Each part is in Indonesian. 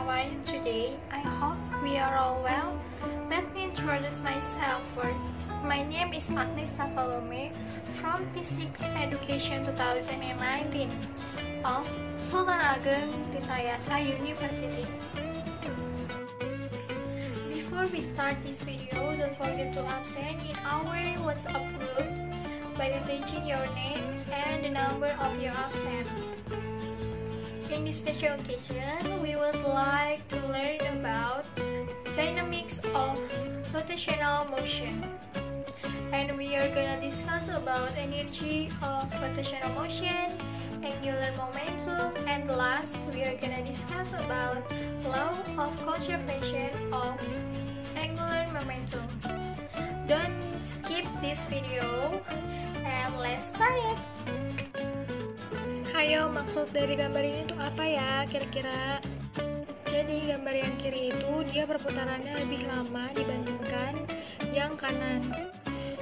how are you today? I hope we are all well. Let me introduce myself first. My name is Agnes Navalome from P6 Education 2019 of Sultan Ageng Tirtayasa University. Before we start this video, don't forget to absent in our WhatsApp group by attaching your name and the number of your absent. In this special occasion, we would like to learn about dynamics of rotational motion. And we are gonna discuss about energy of rotational motion, angular momentum, and last, we are gonna discuss about law of conservation of angular momentum. Don't skip this video, and let's start it! Hayo, maksud dari gambar ini tuh apa ya kira-kira? Jadi gambar yang kiri itu dia perputarannya lebih lama dibandingkan yang kanan.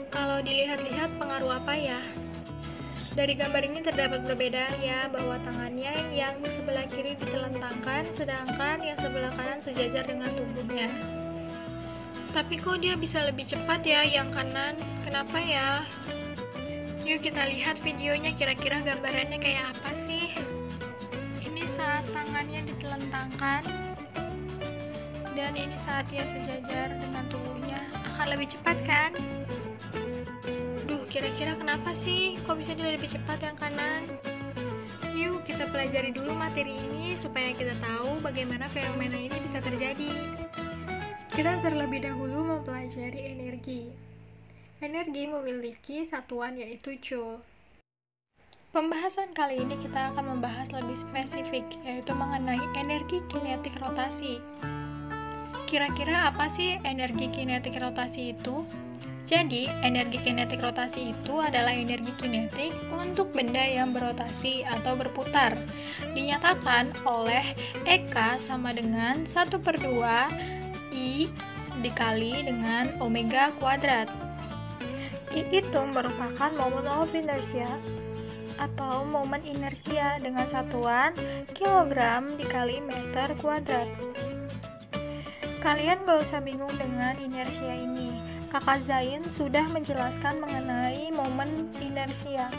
Kalau dilihat-lihat pengaruh apa ya? Dari gambar ini terdapat perbedaan ya, bahwa tangannya yang sebelah kiri ditelentangkan sedangkan yang sebelah kanan sejajar dengan tubuhnya. Tapi kok dia bisa lebih cepat ya yang kanan? Kenapa ya? Yuk kita lihat videonya, kira-kira gambarannya kayak apa sih? Ini saat tangannya ditelentangkan, dan ini saat dia sejajar dengan tubuhnya. Akan lebih cepat kan? Duh, kira-kira kenapa sih? Kok bisa dia lebih cepat yang kanan? Yuk kita pelajari dulu materi ini supaya kita tahu bagaimana fenomena ini bisa terjadi. Kita terlebih dahulu mempelajari energi. Energi memiliki satuan yaitu Joule. Pembahasan kali ini kita akan membahas lebih spesifik, yaitu mengenai energi kinetik rotasi. Kira-kira apa sih energi kinetik rotasi itu? Jadi, energi kinetik rotasi itu adalah energi kinetik untuk benda yang berotasi atau berputar. Dinyatakan oleh EK sama dengan 1/2 I dikali dengan omega kuadrat. I itu merupakan moment of inertia atau momen inersia dengan satuan kilogram dikali meter kuadrat. Kalian gak usah bingung dengan inersia ini. Kakak Zain sudah menjelaskan mengenai momen inersia.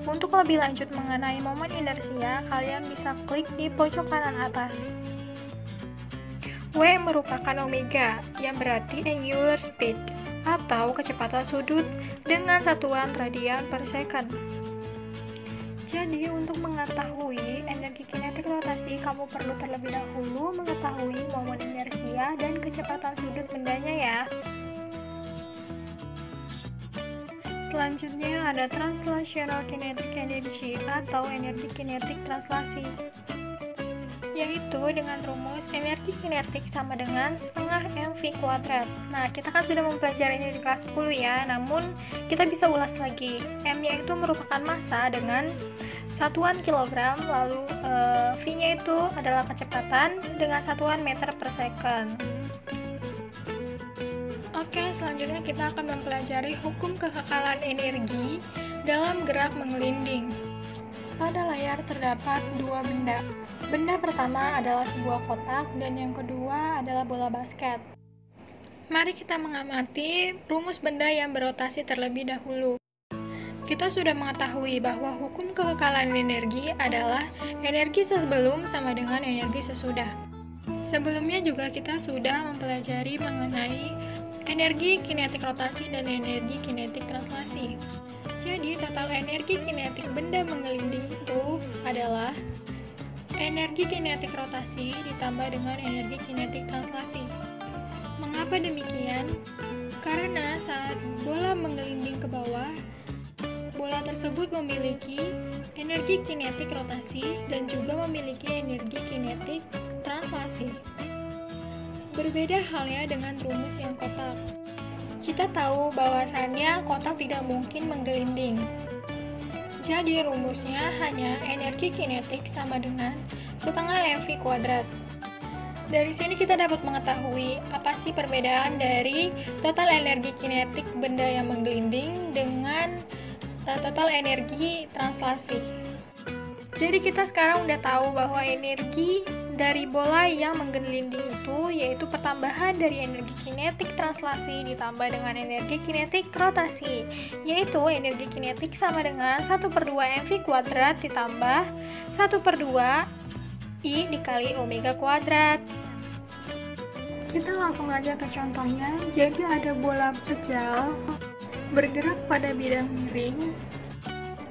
Untuk lebih lanjut mengenai momen inersia, kalian bisa klik di pojok kanan atas. W merupakan omega, yang berarti angular speed, atau kecepatan sudut dengan satuan radian per second. Jadi, untuk mengetahui energi kinetik rotasi, kamu perlu terlebih dahulu mengetahui momen inersia dan kecepatan sudut bendanya ya. Selanjutnya ada translational kinetic energy atau energi kinetik translasi, yaitu dengan rumus energi kinetik sama dengan setengah mv kuadrat. Nah, kita kan sudah mempelajari ini di kelas 10 ya, namun kita bisa ulas lagi. M-nya itu merupakan massa dengan satuan kilogram, lalu V-nya itu adalah kecepatan dengan satuan meter per second. Oke, selanjutnya kita akan mempelajari hukum kekekalan energi dalam graf menggelinding. Pada layar terdapat dua benda. Benda pertama adalah sebuah kotak dan yang kedua adalah bola basket. Mari kita mengamati rumus benda yang berotasi terlebih dahulu. Kita sudah mengetahui bahwa hukum kekekalan energi adalah energi sebelum sama dengan energi sesudah. Sebelumnya juga kita sudah mempelajari mengenai energi kinetik rotasi dan energi kinetik translasi. Jadi, total energi kinetik benda menggelinding itu adalah energi kinetik rotasi ditambah dengan energi kinetik translasi. Mengapa demikian? Karena saat bola menggelinding ke bawah, bola tersebut memiliki energi kinetik rotasi dan juga memiliki energi kinetik translasi. Berbeda halnya dengan rumus yang kotak. Kita tahu bahwasannya kotak tidak mungkin menggelinding. Jadi rumusnya hanya energi kinetik sama dengan setengah mv kuadrat. Dari sini kita dapat mengetahui apa sih perbedaan dari total energi kinetik benda yang menggelinding dengan total energi translasi. Jadi kita sekarang udah tahu bahwa energi dari bola yang menggelinding itu yaitu pertambahan dari energi kinetik translasi ditambah dengan energi kinetik rotasi, yaitu energi kinetik sama dengan 1/2 mv kuadrat ditambah 1/2 I dikali omega kuadrat. Kita langsung aja ke contohnya. Jadi ada bola pejal bergerak pada bidang miring.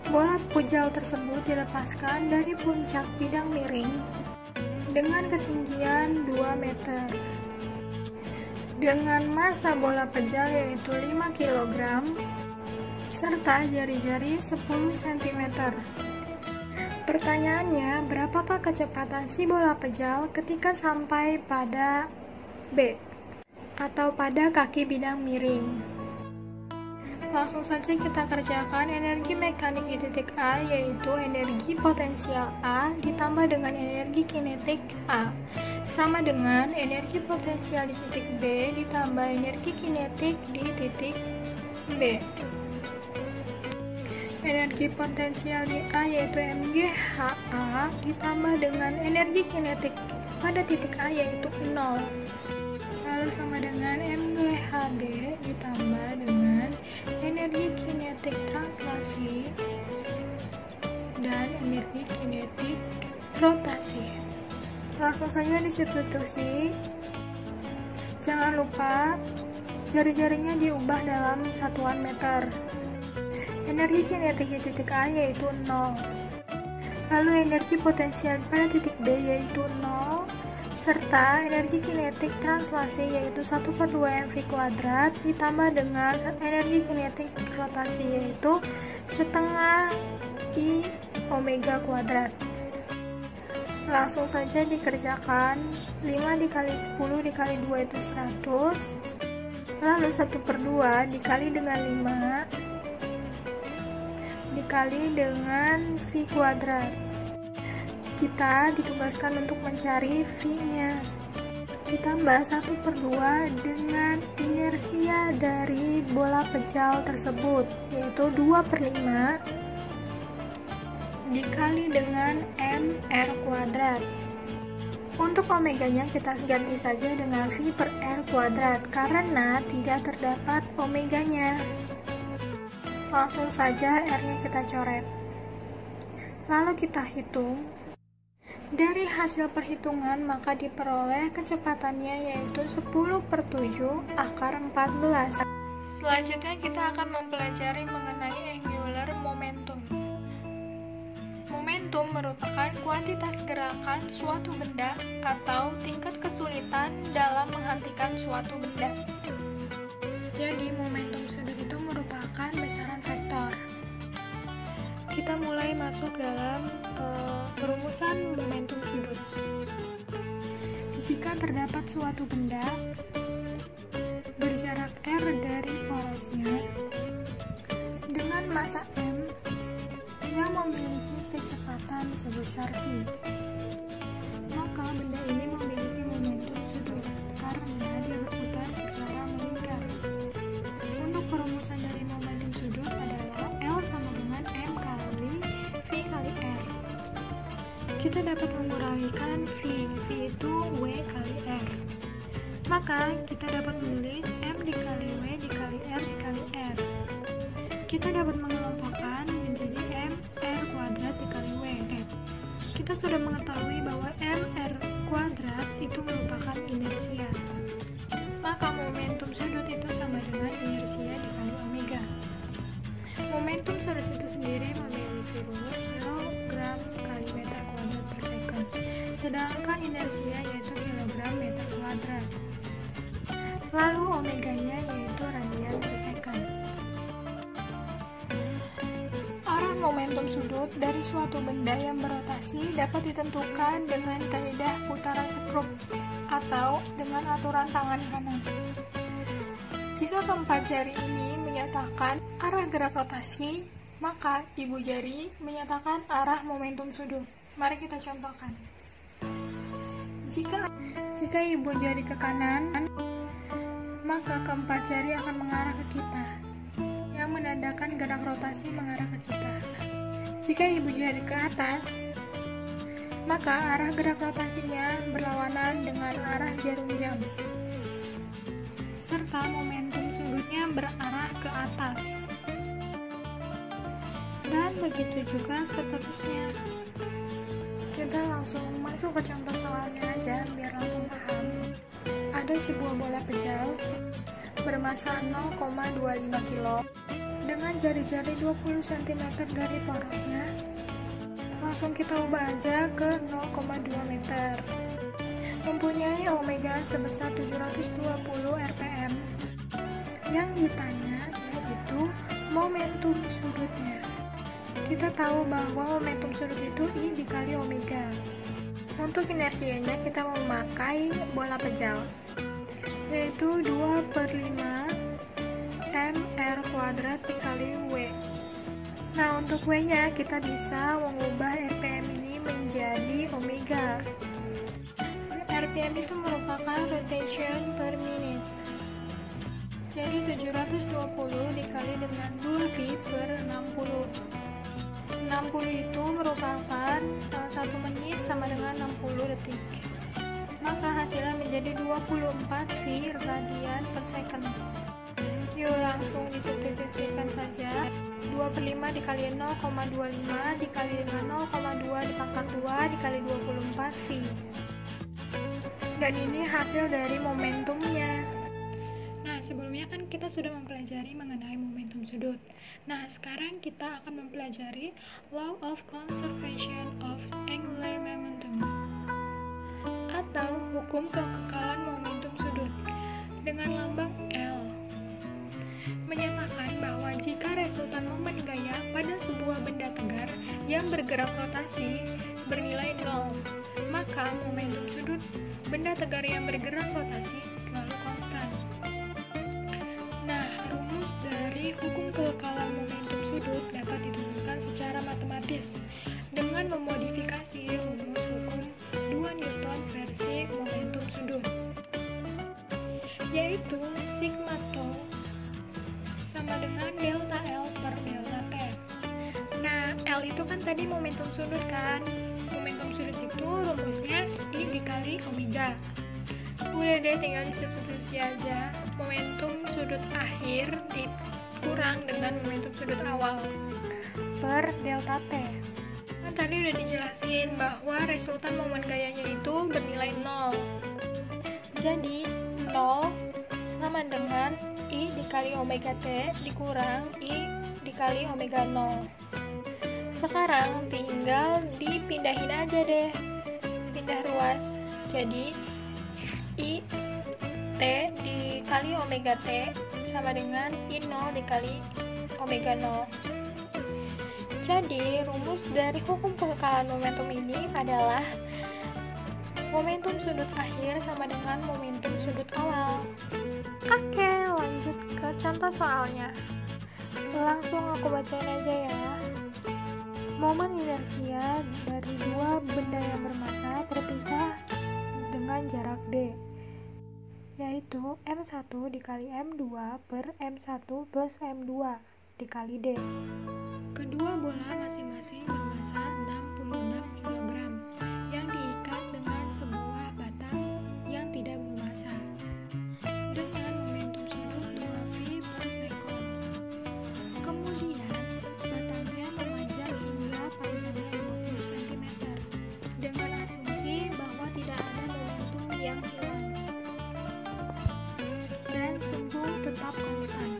Bola pejal tersebut dilepaskan dari puncak bidang miring dengan ketinggian 2 meter. Dengan massa bola pejal yaitu 5 kg serta jari-jari 10 cm. Pertanyaannya, berapakah kecepatan si bola pejal ketika sampai pada B atau pada kaki bidang miring? Langsung saja kita kerjakan. Energi mekanik di titik A yaitu energi potensial A ditambah dengan energi kinetik A sama dengan energi potensial di titik B ditambah energi kinetik di titik B. Energi potensial di A yaitu mgHA ditambah dengan energi kinetik pada titik A yaitu 0. Lalu sama dengan mgHB ditambah dengan energi kinetik translasi dan energi kinetik rotasi. Langsung saja disubstitusi. Jangan lupa jari-jarinya diubah dalam satuan meter. Energi kinetik di titik A yaitu 0. Lalu energi potensial pada titik B yaitu 0. Serta energi kinetik translasi yaitu 1/2 mv kuadrat ditambah dengan energi kinetik rotasi yaitu setengah I omega kuadrat. Langsung saja dikerjakan. 5 dikali 10 dikali 2 itu 100. Lalu 1/2 dikali dengan 5 dikali dengan V kuadrat. Kita ditugaskan untuk mencari V-nya. Ditambah 1/2 dengan inersia dari bola pejal tersebut, yaitu 2/5 dikali dengan mr kuadrat. Untuk omeganya kita ganti saja dengan V per R kuadrat karena tidak terdapat omeganya. Langsung saja R-nya kita coret. Lalu kita hitung. Dari hasil perhitungan maka diperoleh kecepatannya yaitu 10/7 akar 14. Selanjutnya kita akan mempelajari mengenai angular momentum. Momentum merupakan kuantitas gerakan suatu benda atau tingkat kesulitan dalam menghentikan suatu benda. Jadi momentum sudut itu merupakan besaran vektor. Kita mulai masuk dalam perumusan momentum sudut. Jika terdapat suatu benda berjarak R dari porosnya dengan massa M yang memiliki kecepatan sebesar V, maka benda ini memiliki momentum sudut karena dia berputar secara melingkar. Untuk perumusan dari momentum sudut adalah L sama dengan M kali V kali R. Kita dapat menguraikan V itu W kali R. Maka kita dapat menulis M dikali W dikali R dikali R. Kita dapat mengelompokkan menjadi M R kuadrat dikali W. Kita sudah mengetahui bahwa M R kuadrat itu merupakan inersia. Maka momentum sudut itu sama dengan inersia dikali omega. Momentum sudut itu sendiri memiliki rumus kilogram kali meter kuadrat per second, sedangkan inersia yaitu kilogram meter kuadrat. Lalu omeganya yaitu radian per second. Arah momentum sudut dari suatu benda yang berotasi dapat ditentukan dengan kaidah putaran skrup atau dengan aturan tangan kanan. Jika keempat jari ini menyatakan arah gerak rotasi, maka ibu jari menyatakan arah momentum sudut. Mari kita contohkan. Jika ibu jari ke kanan, maka keempat jari akan mengarah ke kita, yang menandakan gerak rotasi mengarah ke kita. Jika ibu jari ke atas, maka arah gerak rotasinya berlawanan dengan arah jarum jam, serta momentum sudutnya berarah ke atas. Dan begitu juga seterusnya. Kita langsung masuk ke contoh soalnya aja biar langsung paham. Ada sebuah bola pejal bermasa 0,25 kg dengan jari-jari 20 cm dari porosnya. Langsung kita ubah aja ke 0,2 meter. Mempunyai omega sebesar 720 rpm. Yang ditanya yaitu momentum sudutnya. Kita tahu bahwa momentum sudut itu I dikali omega. Untuk inersianya kita memakai bola pejal, yaitu 2/5 mr kuadrat dikali W. Nah, untuk W-nya kita bisa mengubah RPM ini menjadi omega. RPM itu merupakan rotation per minute. Jadi 720 dikali dengan 2V per 60. 60 itu merupakan 1 menit sama dengan 60 detik. Maka hasilnya menjadi 24 V radian per second. Yuk langsung disubstitusikan saja. 2/5 dikali 0,25 dikali dengan 0,2 dipangkat 2 dikali 24 V. Dan ini hasil dari momentumnya. Nah, sebelumnya kan kita sudah mempelajari mengenai momentum sudut. Nah, sekarang kita akan mempelajari Law of Conservation of Angular Momentum atau hukum kekekalan momentum sudut dengan lambang L. Menyatakan bahwa jika resultan momen gaya pada sebuah benda tegar yang bergerak rotasi bernilai 0, maka momentum sudut benda tegar yang bergerak rotasi selalu konstan. Nah, rumus dari hukum kekekalan momentum sudut dapat ditentukan secara matematis dengan memodifikasi rumus hukum 2 Newton versi momentum sudut, yaitu sigma tau sama dengan delta L per delta T. Nah, L itu kan tadi momentum sudut kan? Momentum sudut itu rumusnya I dikali omega. Udah deh, tinggal disubstitusi aja. Momentum sudut akhir dikurang dengan momentum sudut awal per delta T. Nah, tadi udah dijelasin bahwa resultan momen gayanya itu bernilai 0. Jadi 0 sama dengan I dikali omega T dikurang I dikali omega 0. Sekarang tinggal dipindahin aja deh, pindah ruas. Jadi I T dikali omega T sama dengan I0 dikali omega 0. Jadi rumus dari hukum kekekalan momentum ini adalah momentum sudut akhir sama dengan momentum sudut awal. Oke, lanjut ke contoh soalnya. Langsung aku bacain aja ya. Momen inersia dari dua benda yang bermassa terpisah dengan jarak D, yaitu M1 dikali M2 per M1 plus M2 dikali D. Kedua bola masing-masing bermassa 66 kg yang diikat dengan sebuah batang yang tidak bermassa dengan momentum sudut 2V per sekon. Kemudian batangnya memanjang hingga panjangnya 20 cm dengan asumsi bahwa tidak ada momentum yang hilang dan sumbu tetap konstan.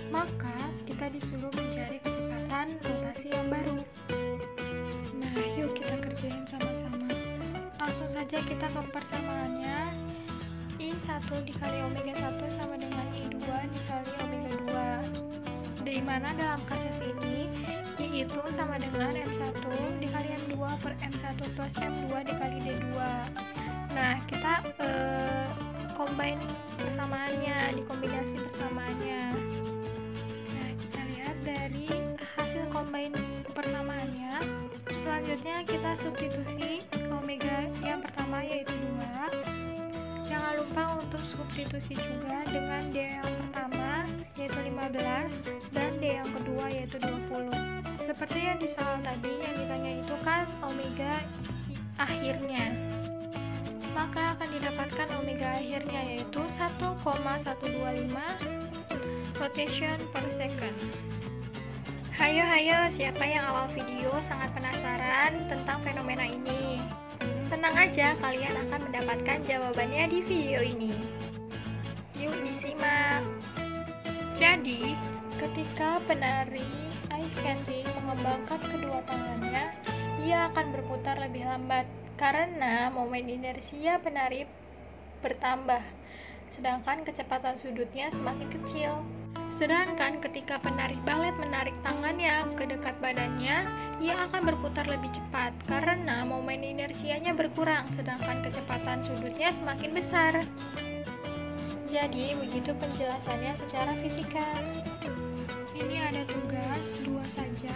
Maka kita disuruh mencari kecepatan rotasi yang baru. Nah, yuk kita kerjain sama-sama. Langsung saja kita ke persamaannya. I1 dikali omega 1 sama dengan I2 dikali omega 2. Di mana dalam kasus ini I itu sama dengan M1 dikali M2 per M1 plus M2 dikali D2. Nah, kita combine persamaannya, dikombinasi persamaannya. Nah, kita lihat dari hasil combine persamaannya. Selanjutnya kita substitusi omega yang pertama yaitu 2. Jangan lupa untuk substitusi juga dengan D yang pertama yaitu 15 dan D yang kedua yaitu 20. Seperti yang di soal tadi, yang ditanya itu kan omega akhirnya. Maka akan didapatkan omega akhirnya, yaitu 1,125 rotation per second. Hayo, siapa yang awal video sangat penasaran tentang fenomena ini? Tenang aja, kalian akan mendapatkan jawabannya di video ini. Yuk disimak. Jadi, ketika penari ice skating mengembangkan kedua tangannya, ia akan berputar lebih lambat karena momen inersia penari bertambah, sedangkan kecepatan sudutnya semakin kecil. Sedangkan ketika penari balet menarik tangannya ke dekat badannya, ia akan berputar lebih cepat karena momen inersianya berkurang, sedangkan kecepatan sudutnya semakin besar. Jadi, begitu penjelasannya secara fisika. Ini ada tugas 2 saja.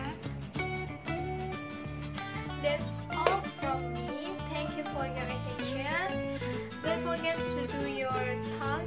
That's all from me. Thank you for your attention. Don't forget to do your task